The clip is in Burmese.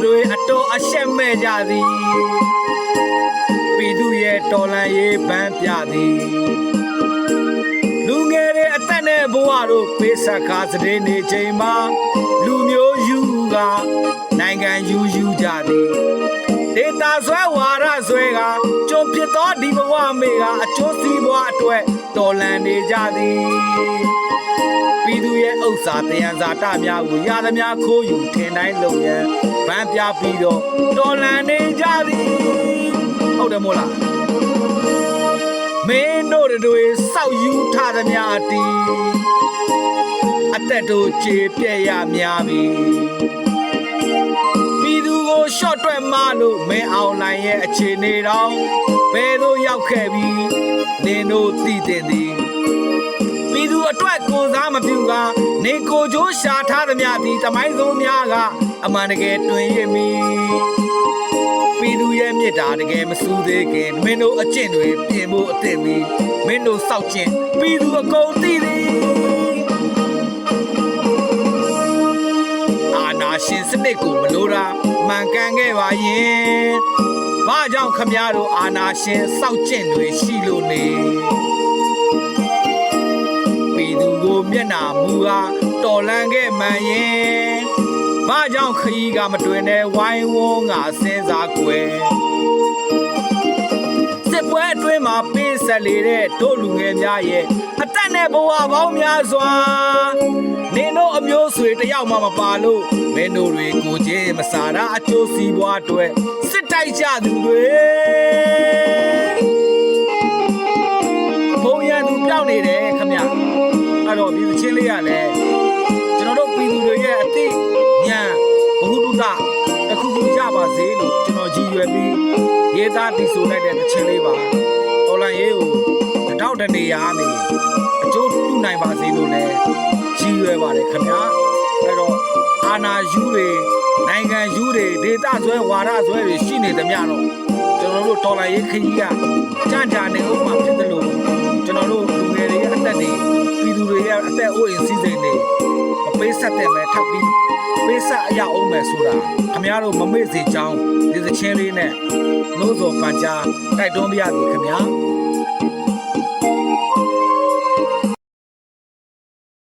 တွေအတော်အရှက်မဲ့ကြသည်ပြည်သူရဲ့တော်လှန်ရေးဗန်းပြသည်လူငယ်တွေအသက်နဲ့ဘဝတို့ပေးဆက်ကားစတဲ့နေချိန်မှာလူမျိုးယူကနိုင်ငံယူကြသည်ဒေတာဆွဲဝါရဆွဲကကြုံဖြစ်သောဒီဘဝမေကအကျိုးစီးပွားအတွက်တော်လှန်နေကြသည်ပြည်သူရဲ့ဥစ္စာတယံဇာတများကိုရသမျှခိုးယူထင်တိုင်းလုပ်ရန်ဗန်းပြပြီးတော့တော်လှန်နေကြသည်ဟုတ်တယ်မို့လားမင်းတို့တွေစောက်ယူထားသမျှအတီးအသက်တို့ခြေပြက်ရများပြီပြည်သူကိုရှော့တွက်မလို့မင်းအောင်နိုင်ရဲ့အခြေအနေတော့ဘယ်သို့ရောက်ခဲ့ပြီနင်တို့သိတဲ့သည်ပြည်သူအတွက်ကိုယ်စားမပြုကနေကိုကြိုးရှာထားသမျှသည်တမိုင်းဆုံးများကအမှန်တကယ်တွင်ရမည်ပြည်သူရဲ့မြစ်တာတကယ်မစူးသေးခင်မင်းတို့အကျင့်တွေပြင်ဖို့အသင့်ပြီမင်းတို့စောက်ကျင့်ပြည်သူအကုန်သိသည်အာနာရှင်စနစ်ကိုမလိုတာမှန်ကန်ခဲ့ပါရင်ဘာကြောင့်ခမည်းတော်အာနာရှင်စောက်ကျင့်တွေရှိလို့နေပြည်သူကိုမျက်နာမူဟာတော်လန်ခဲ့မှန်ရင်ဘာကြောင့်ခရီးကမတွင်တဲ့ဝိုင်းဝန်းကစဉ်းစားကွယ်စစ်ပွဲအတွင်းမှာပေးဆက်လေတဲ့တို့လူငယ်များရဲ့အသက်နဲ့ဘဝပေါင်းများစွာနင်တို့အမျိုးဆွေတယောက်မှမပါလို့မင်းတို့တွေကိုချင်းမစားတာအကျိုးစီးပွားအတွက်စစ်တိုက်ကြသူတွေဘုံရန်သူပြောင်းနေတယ်ခမအဲ့တော့ဒီချင်းလေးရလဲကျွန်တော်တို့ပြည်သူတွေရဲ့အသိဉာဏ်ဘဟုတုတတစ်ခုခုကြပါစေလို့ကျွန်တော်ကြည်ရွယ်ပြီးရေးသားတည်ဆိုလိုက်တဲ့ချင်းလေးပါတော်လန်ရေးကိုတောက်တနေရာနေအကျိုးပြုနိုင်ပါစေလို့လည်းကြည်ရွယ်ပါတယ်ခင်ဗျာအဲ့တော့အာနာယူတွေနိုင်ငံယူတွေဒေသဆွဲဝါဒဆွဲတွေရှိနေသမျှတော့ကျွန်တော်တို့တော်လန်ရေးခရီးကကြာနေဥပမာဖြစ်တယ်လို့ကျွန်တော်တို့လူငယ်တွေရဲ့အသက်တွေပြည်သူတွေရဲ့အသက်အိုးအိမ်စီးစိမ်တွေမပေးဆက်တဲ့မဲ့ထပ်ပြီးပေးဆက်အရအောင်မယ်ဆိုတာခင်ဗျားတို့မမေ့စေချောင်းဒီသချင်းလေးနဲ့နှိုးစော်ပန်ကြားတိုက်တွန်းပြရစီခင်ဗျာ